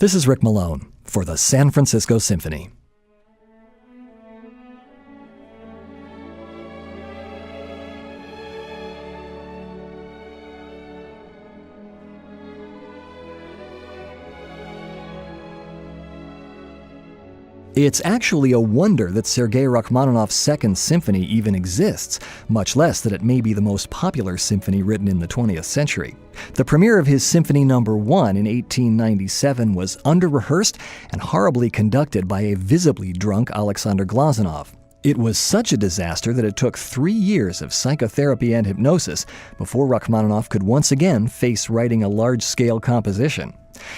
This is Rick Malone for the San Francisco Symphony. It's actually a wonder that Sergei Rachmaninoff's Second Symphony even exists, much less that it may be the most popular symphony written in the 20th century. The premiere of his Symphony No. 1 in 1897 was under-rehearsed and horribly conducted by a visibly drunk Alexander Glazunov. It was such a disaster that it took 3 years of psychotherapy and hypnosis before Rachmaninoff could once again face writing a large-scale composition.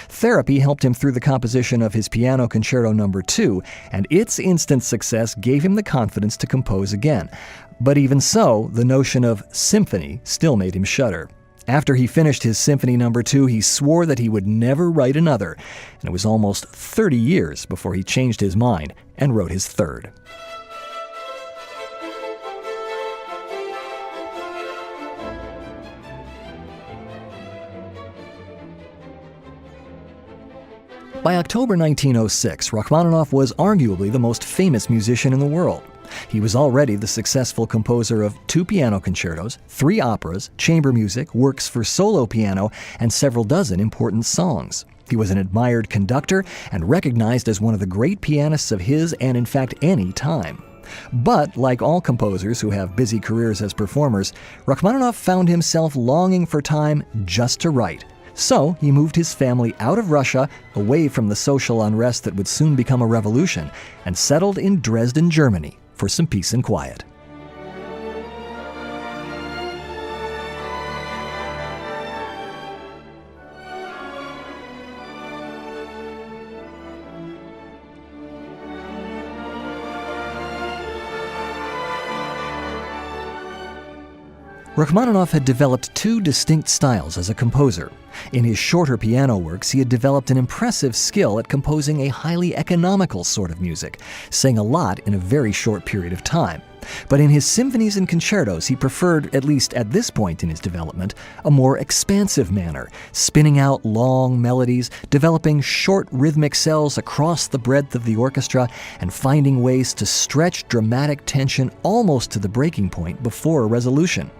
Therapy helped him through the composition of his Piano Concerto No. 2, and its instant success gave him the confidence to compose again. But even so, the notion of symphony still made him shudder. After he finished his Symphony No. 2, he swore that he would never write another, and it was almost 30 years before he changed his mind and wrote his third. By October 1906, Rachmaninoff was arguably the most famous musician in the world. He was already the successful composer of 2 piano concertos, 3 operas, chamber music, works for solo piano, and several dozen important songs. He was an admired conductor and recognized as one of the great pianists of his and, in fact, any time. But, like all composers who have busy careers as performers, Rachmaninoff found himself longing for time just to write. So he moved his family out of Russia, away from the social unrest that would soon become a revolution, and settled in Dresden, Germany, for some peace and quiet. Rachmaninoff had developed 2 distinct styles as a composer. In his shorter piano works, he had developed an impressive skill at composing a highly economical sort of music, saying a lot in a very short period of time. But in his symphonies and concertos, he preferred, at least at this point in his development, a more expansive manner, spinning out long melodies, developing short rhythmic cells across the breadth of the orchestra, and finding ways to stretch dramatic tension almost to the breaking point before a resolution.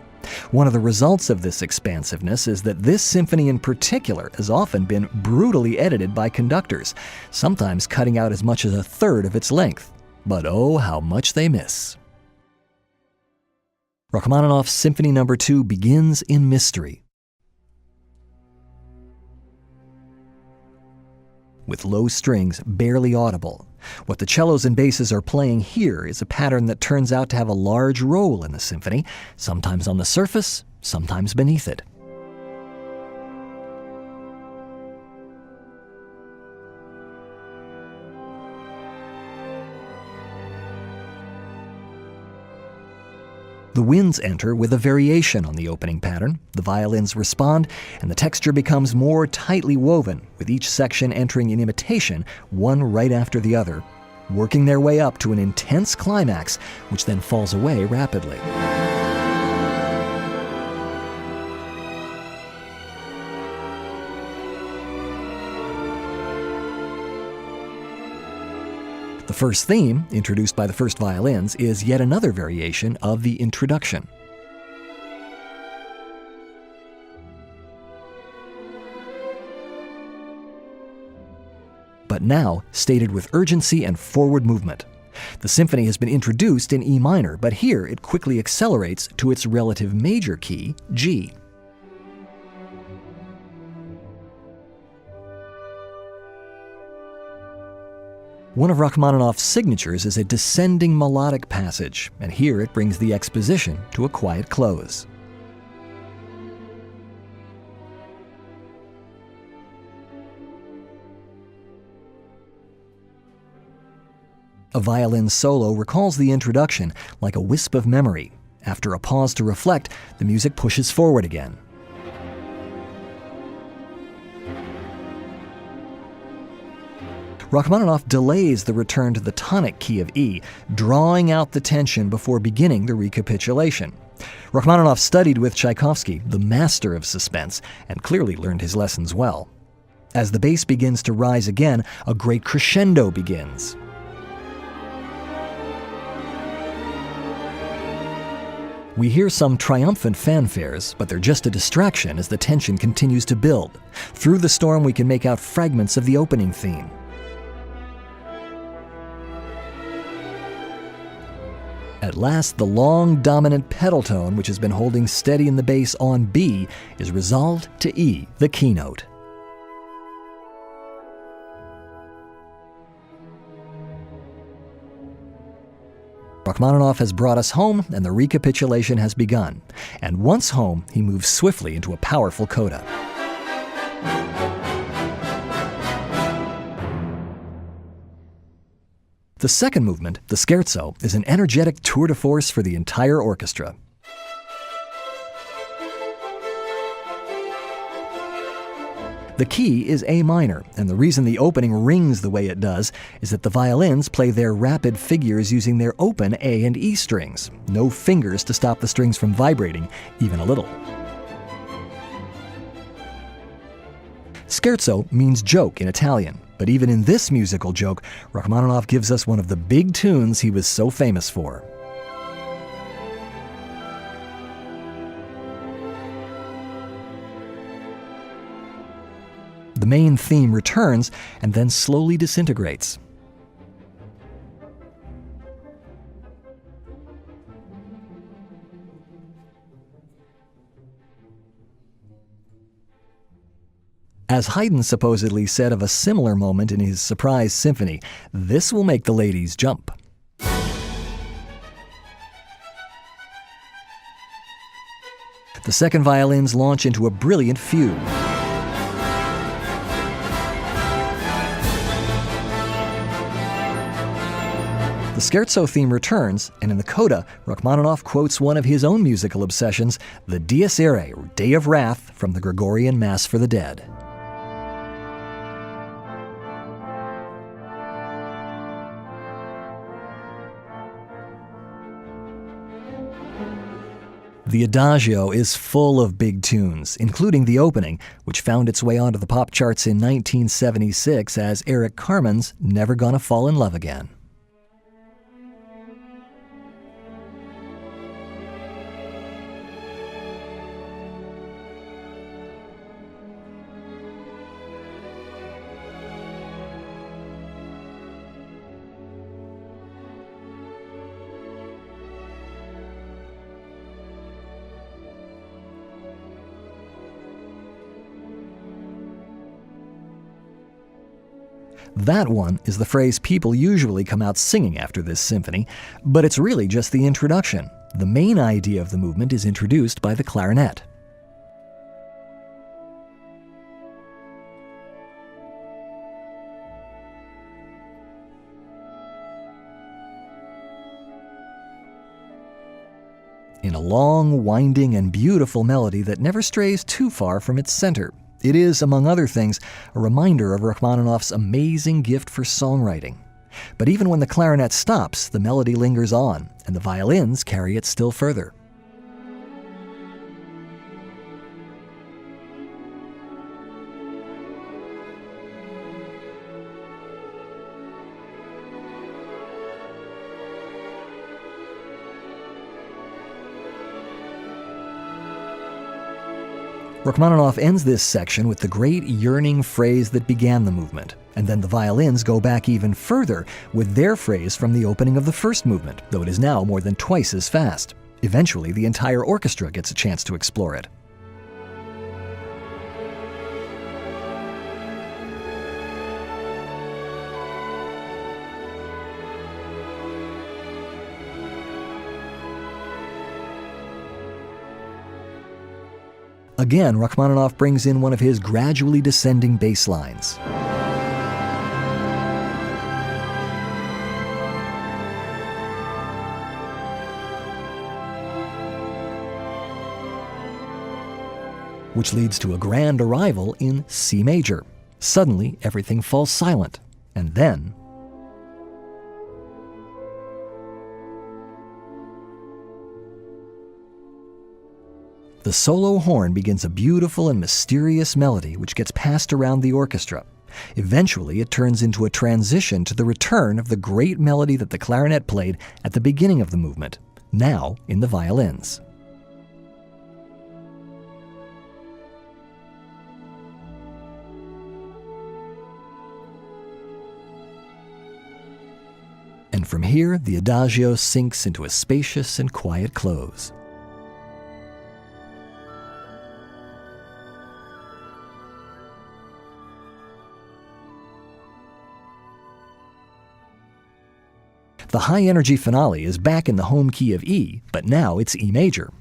One of the results of this expansiveness is that this symphony in particular has often been brutally edited by conductors, sometimes cutting out as much as a third of its length. But oh, how much they miss. Rachmaninoff's Symphony No. 2 begins in mystery, with low strings barely audible. What the cellos and basses are playing here is a pattern that turns out to have a large role in the symphony, sometimes on the surface, sometimes beneath it. The winds enter with a variation on the opening pattern, the violins respond, and the texture becomes more tightly woven, with each section entering in imitation, one right after the other, working their way up to an intense climax, which then falls away rapidly. The first theme, introduced by the first violins, is yet another variation of the introduction. But now stated with urgency and forward movement. The symphony has been introduced in E minor, but here it quickly accelerates to its relative major key, G. One of Rachmaninoff's signatures is a descending melodic passage, and here it brings the exposition to a quiet close. A violin solo recalls the introduction like a wisp of memory. After a pause to reflect, the music pushes forward again. Rachmaninoff delays the return to the tonic key of E, drawing out the tension before beginning the recapitulation. Rachmaninoff studied with Tchaikovsky, the master of suspense, and clearly learned his lessons well. As the bass begins to rise again, a great crescendo begins. We hear some triumphant fanfares, but they're just a distraction as the tension continues to build. Through the storm, we can make out fragments of the opening theme. At last, the long, dominant pedal tone, which has been holding steady in the bass on B, is resolved to E, the keynote. Rachmaninoff has brought us home, and the recapitulation has begun. And once home, he moves swiftly into a powerful coda. The second movement, the Scherzo, is an energetic tour de force for the entire orchestra. The key is A minor, and the reason the opening rings the way it does is that the violins play their rapid figures using their open A and E strings. No fingers to stop the strings from vibrating, even a little. Scherzo means joke in Italian, but even in this musical joke, Rachmaninoff gives us one of the big tunes he was so famous for. The main theme returns and then slowly disintegrates. As Haydn supposedly said of a similar moment in his Surprise Symphony, this will make the ladies jump. The second violins launch into a brilliant fugue. The Scherzo theme returns, and in the coda, Rachmaninoff quotes one of his own musical obsessions, the Dies Irae, or Day of Wrath, from the Gregorian Mass for the Dead. The Adagio is full of big tunes, including the opening, which found its way onto the pop charts in 1976 as Eric Carmen's Never Gonna Fall in Love Again. That one is the phrase people usually come out singing after this symphony, but it's really just the introduction. The main idea of the movement is introduced by the clarinet. In a long, winding, and beautiful melody that never strays too far from its center. It is, among other things, a reminder of Rachmaninoff's amazing gift for songwriting. But even when the clarinet stops, the melody lingers on, and the violins carry it still further. Rachmaninoff ends this section with the great yearning phrase that began the movement, and then the violins go back even further with their phrase from the opening of the first movement, though it is now more than twice as fast. Eventually, the entire orchestra gets a chance to explore it. Again, Rachmaninoff brings in one of his gradually descending bass lines. Which leads to a grand arrival in C major. Suddenly, everything falls silent, and then The solo horn begins a beautiful and mysterious melody which gets passed around the orchestra. Eventually, it turns into a transition to the return of the great melody that the clarinet played at the beginning of the movement, now in the violins. And from here, the adagio sinks into a spacious and quiet close. The high-energy finale is back in the home key of E, but now it's E major.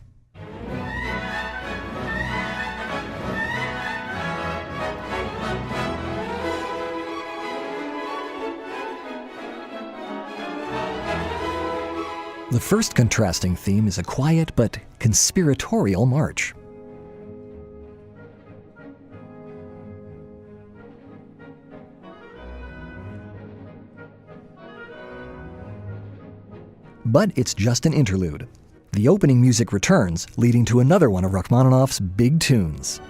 The first contrasting theme is a quiet but conspiratorial march. But it's just an interlude. The opening music returns, leading to another one of Rachmaninoff's big tunes.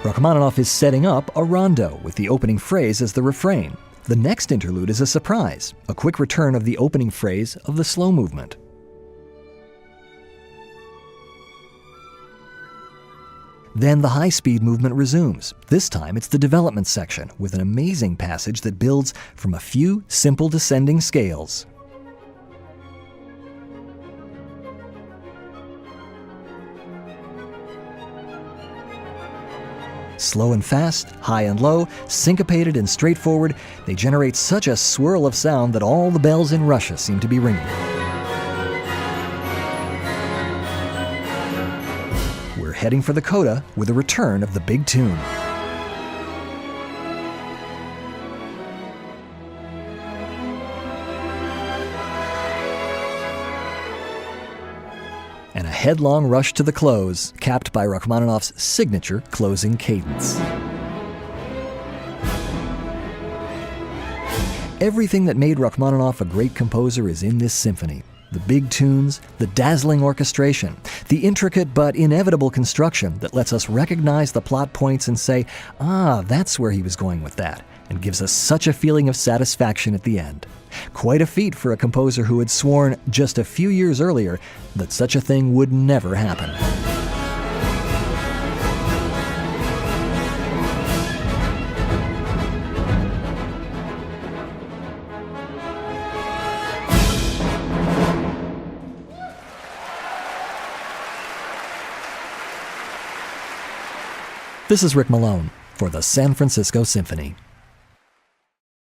Rachmaninoff is setting up a rondo with the opening phrase as the refrain. The next interlude is a surprise, a quick return of the opening phrase of the slow movement. Then the high-speed movement resumes. This time it's the development section, with an amazing passage that builds from a few simple descending scales. Slow and fast, high and low, syncopated and straightforward, they generate such a swirl of sound that all the bells in Russia seem to be ringing. We're heading for the coda with a return of the big tune. And a headlong rush to the close, capped by Rachmaninoff's signature closing cadence. Everything that made Rachmaninoff a great composer is in this symphony. The big tunes, the dazzling orchestration, the intricate but inevitable construction that lets us recognize the plot points and say, ah, that's where he was going with that, and gives us such a feeling of satisfaction at the end. Quite a feat for a composer who had sworn just a few years earlier that such a thing would never happen. This is Rick Malone for the San Francisco Symphony.